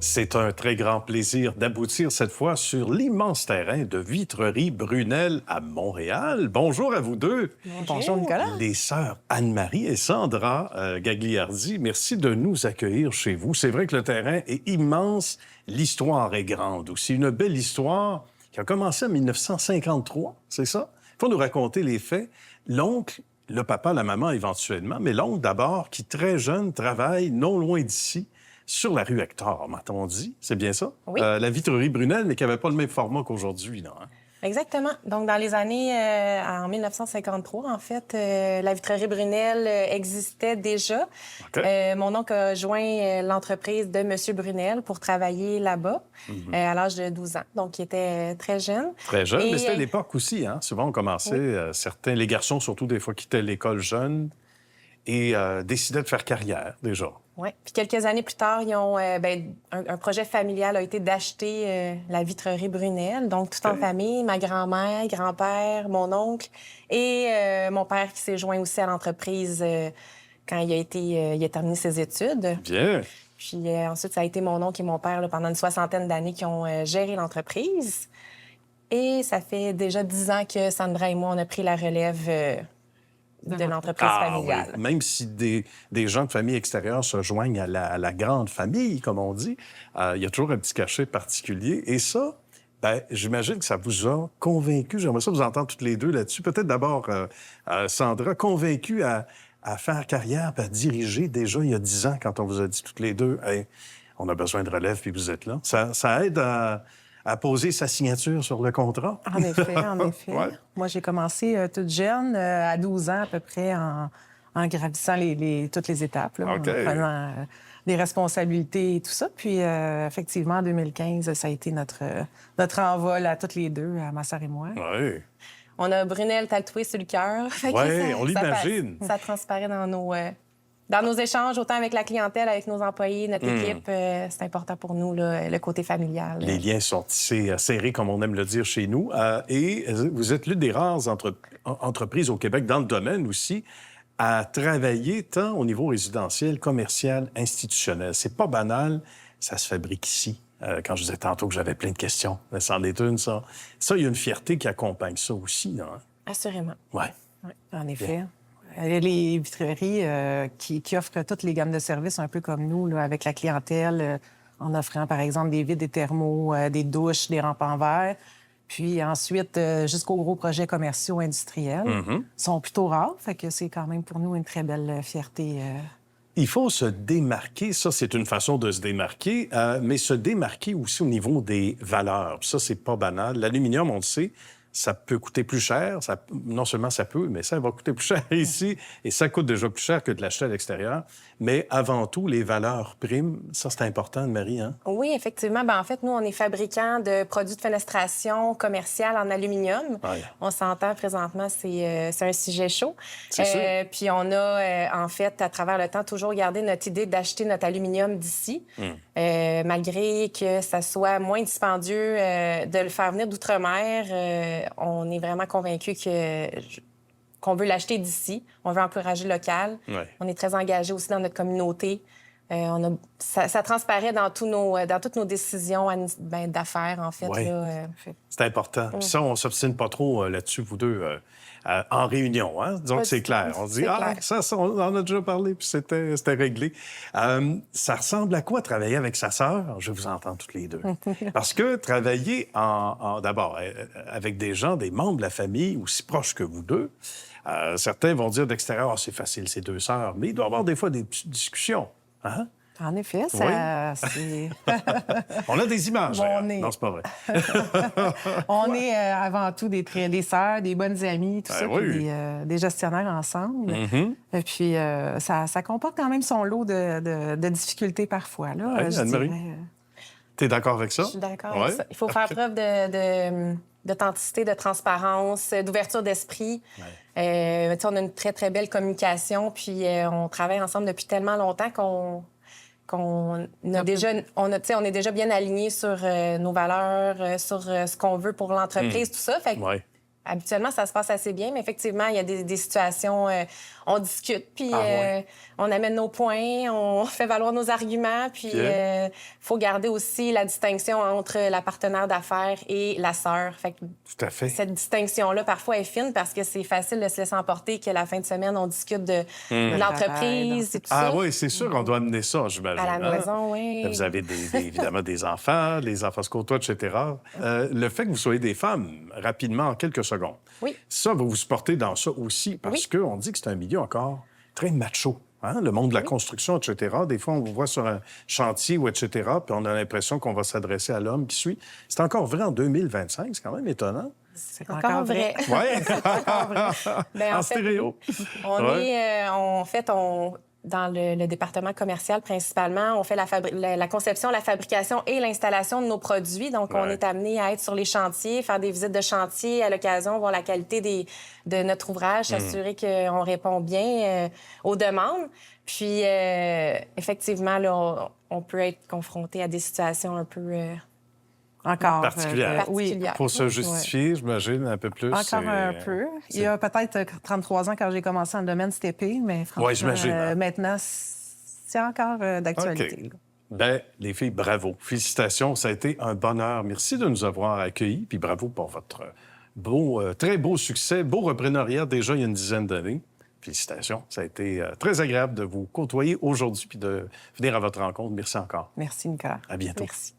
C'est un très grand plaisir d'aboutir cette fois sur l'immense terrain de Vitrerie Brunel à Montréal. Bonjour à vous deux. Bonjour, Nicolas. Les sœurs Anne-Marie et Sandra Gagliardi, merci de nous accueillir chez vous. C'est vrai que le terrain est immense, l'histoire est grande aussi. Une belle histoire qui a commencé en 1953, c'est ça? Il faut nous raconter les faits. L'oncle, le papa, la maman éventuellement, mais l'oncle d'abord, qui très jeune travaille non loin d'ici, sur la rue Hector, m'a-t-on dit. C'est bien ça? Oui. La Vitrerie Brunel, mais qui n'avait pas le même format qu'aujourd'hui, non? Hein? Exactement. Donc, dans les années, en 1953, en fait, la Vitrerie Brunel existait déjà. Okay. Mon oncle a joint l'entreprise de M. Brunel pour travailler là-bas à l'âge de 12 ans. Donc, il était très jeune. Très jeune, Et, mais c'était l'époque aussi, hein? Souvent, on commençait, certains, les garçons surtout, des fois, quittaient l'école jeune et décidaient de faire carrière, déjà. Oui. Puis quelques années plus tard, ils ont, un projet familial a été d'acheter la Vitrerie Brunel, donc tout en famille, ma grand-mère, grand-père, mon oncle et mon père qui s'est joint aussi à l'entreprise quand il a terminé ses études. Bien. Puis ensuite, ça a été mon oncle et mon père là, pendant une soixantaine d'années qui ont géré l'entreprise. Et ça fait déjà 10 ans que Sandra et moi, on a pris la relève de l'entreprise familiale. Oui. Même si des gens de famille extérieure se joignent à la grande famille, comme on dit, il y a toujours un petit cachet particulier. Et ça, j'imagine que ça vous a convaincu. J'aimerais ça vous entendre toutes les deux là-dessus. Peut-être d'abord, Sandra, convaincue à faire carrière, à diriger déjà il y a 10 ans, quand on vous a dit toutes les deux, hey, on a besoin de relève, puis vous êtes là. Ça aide à poser sa signature sur le contrat. En effet, en effet. Ouais. Moi, j'ai commencé toute jeune, à 12 ans à peu près, en gravissant toutes les étapes, là, Okay. en prenant des responsabilités et tout ça. Puis, effectivement, en 2015, ça a été notre envol à toutes les deux, à ma sœur et moi. Oui. On a Brunel tatoué sur le cœur. Oui, on l'imagine. Ça transparaît dans nos échanges, autant avec la clientèle, avec nos employés, notre équipe. C'est important pour nous, là, le côté familial. Les liens sont tissés, serrés, comme on aime le dire chez nous. Et vous êtes l'une des rares entreprises au Québec, dans le domaine aussi, à travailler tant au niveau résidentiel, commercial, institutionnel. C'est pas banal, ça se fabrique ici. Quand je disais tantôt que j'avais plein de questions, c'en est une, ça. Ça, il y a une fierté qui accompagne ça aussi, non? Assurément. Oui. Oui, en effet. Les vitreries qui offrent toutes les gammes de services, un peu comme nous, là, avec la clientèle, en offrant, par exemple, des vides, des thermos, des douches, des rampes en verre. Puis ensuite, jusqu'aux gros projets commerciaux industriels, sont plutôt rares. Fait que c'est quand même pour nous une très belle fierté. Il faut se démarquer. Ça, c'est une façon de se démarquer, mais se démarquer aussi au niveau des valeurs. Ça, c'est pas banal. L'aluminium, on le sait, ça peut coûter plus cher. Non seulement ça peut, mais ça va coûter plus cher ici. Et ça coûte déjà plus cher que de l'acheter à l'extérieur. Mais avant tout, les valeurs priment. Ça, c'est important, Anne-Marie, hein? Oui, effectivement. En fait, nous, on est fabricant de produits de fenestration commerciale en aluminium. Ouais. On s'entend présentement, c'est un sujet chaud. C'est sûr. Puis on a, en fait, à travers le temps, toujours gardé notre idée d'acheter notre aluminium d'ici. Malgré que ça soit moins dispendieux de le faire venir d'outre-mer, on est vraiment convaincus qu'on veut l'acheter d'ici. On veut encourager le local. Ouais. On est très engagés aussi dans notre communauté. Ça transparaît dans toutes nos décisions d'affaires, en fait. Ouais. Là, C'est important. Puis ça, on s'obstine pas trop là-dessus, vous deux, en réunion. Hein? Disons que c'est clair. On se dit, clair. ça, on en a déjà parlé, puis c'était réglé. Ça ressemble à quoi travailler avec sa sœur? Je vais vous entendre toutes les deux. Parce que travailler d'abord avec des gens, des membres de la famille aussi proches que vous deux, certains vont dire d'extérieur, c'est facile, c'est deux sœurs, mais il doit y avoir des fois des petites discussions. Hein? En effet, c'est... On a des images. Bon, Non, c'est pas vrai. On est avant tout des sœurs, des bonnes amies, tout ça, oui. puis des gestionnaires ensemble. Et puis, ça comporte quand même son lot de difficultés parfois. Là, Ouais, je Anne-Marie? dirais. T'es d'accord avec ça? Je suis d'accord Ouais. avec ça. Il faut faire preuve d'authenticité, de transparence, d'ouverture d'esprit. Ouais. On a une très, très belle communication, puis on travaille ensemble depuis tellement longtemps on est déjà bien alignés sur nos valeurs, sur ce qu'on veut pour l'entreprise, tout ça. Fait que Habituellement, ça se passe assez bien, mais effectivement, il y a des situations, on discute, puis ouais. on amène nos points, on fait valoir nos arguments, puis il faut garder aussi la distinction entre la partenaire d'affaires et la sœur. Fait que Tout à fait. cette distinction-là, parfois, est fine parce que c'est facile de se laisser emporter que la fin de semaine, on discute de l'entreprise et tout Ah ça. oui, c'est sûr qu'on doit amener ça, j'imagine. À la hein? maison, oui. Vous avez évidemment des enfants, les enfants se côtoient, etc. Le fait que vous soyez des femmes, rapidement, en quelques secondes, Oui. ça, vous vous supportez dans ça aussi parce Oui. qu'on dit que c'est un milieu encore très macho. Hein? Le monde de la construction, etc. Des fois, on vous voit sur un chantier ou etc., puis on a l'impression qu'on va s'adresser à l'homme qui suit. C'est encore vrai en 2025, c'est quand même étonnant. C'est Encore vrai. Oui, Ben, en fait, stéréo. Dans le département commercial principalement, on fait la conception, la fabrication et l'installation de nos produits. Donc, on Ouais. est amené à être sur les chantiers, faire des visites de chantier à l'occasion, voir la qualité de notre ouvrage, s'assurer qu'on répond bien aux demandes. Puis, effectivement, là, on peut être confronté à des situations un peu Encore. Particulière. Oui, particulières. Pour se justifier, j'imagine, un peu plus. encore un peu. Il y a peut-être 33 ans, quand j'ai commencé dans le domaine, c'était pire, mais franchement, Ouais, j'imagine, hein. maintenant, c'est encore d'actualité. OK. Bien, les filles, bravo. Félicitations. Ça a été un bonheur. Merci de nous avoir accueillis. Puis bravo pour votre très beau succès, beau reprenariat déjà il y a une dizaine d'années. Félicitations. Ça a été très agréable de vous côtoyer aujourd'hui puis de venir à votre rencontre. Merci encore. Merci, Nicolas. À bientôt. Merci.